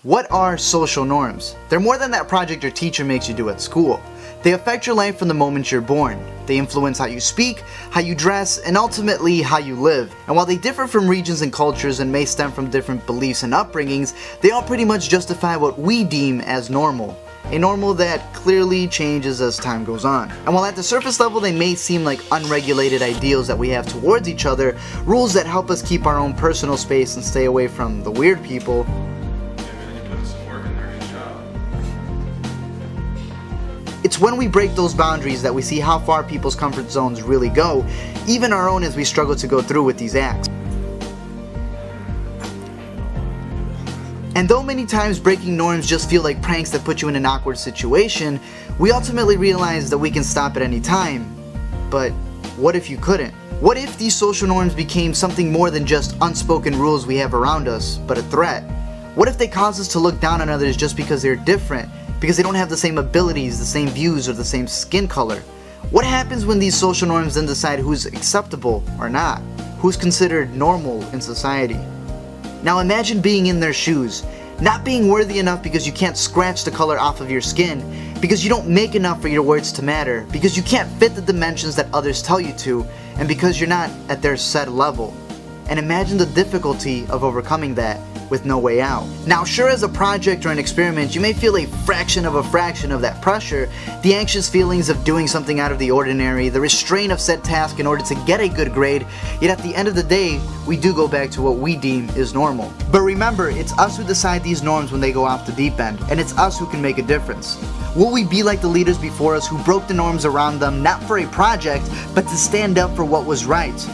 What are social norms? They're more than that project your teacher makes you do at school. They affect your life from the moment you're born. They influence how you speak, how you dress, and ultimately how you live. And while they differ from regions and cultures and may stem from different beliefs and upbringings, they all pretty much justify what we deem as normal. A normal that clearly changes as time goes on. And while at the surface level they may seem like unregulated ideals that we have towards each other, rules that help us keep our own personal space and stay away from the weird people, it's when we break those boundaries that we see how far people's comfort zones really go, even our own, as we struggle to go through with these acts. And though many times breaking norms just feel like pranks that put you in an awkward situation, we ultimately realize that we can stop at any time. But what if you couldn't? What if these social norms became something more than just unspoken rules we have around us, but a threat? What if they cause us to look down on others just because they're different? Because they don't have the same abilities, the same views, or the same skin color? What happens when these social norms then decide who's acceptable or not? Who's considered normal in society? Now imagine being in their shoes, not being worthy enough because you can't scratch the color off of your skin, because you don't make enough for your words to matter, because you can't fit the dimensions that others tell you to, and because you're not at their said level. And imagine the difficulty of overcoming that with no way out. Now sure, as a project or an experiment, you may feel a fraction of that pressure, the anxious feelings of doing something out of the ordinary, the restraint of said task in order to get a good grade, yet at the end of the day, we do go back to what we deem is normal. But remember, it's us who decide these norms when they go off the deep end, and it's us who can make a difference. Will we be like the leaders before us who broke the norms around them, not for a project, but to stand up for what was right?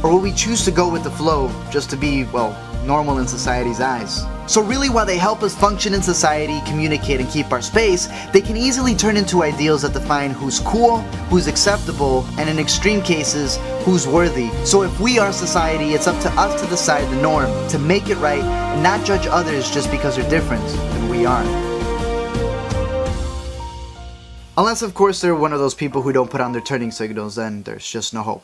Or will we choose to go with the flow just to be, well, normal in society's eyes? So really, while they help us function in society, communicate, and keep our space, they can easily turn into ideals that define who's cool, who's acceptable, and in extreme cases, who's worthy. So if we are society, it's up to us to decide the norm, to make it right, and not judge others just because they're different than we are. Unless, of course, they're one of those people who don't put on their turning signals, then there's just no hope.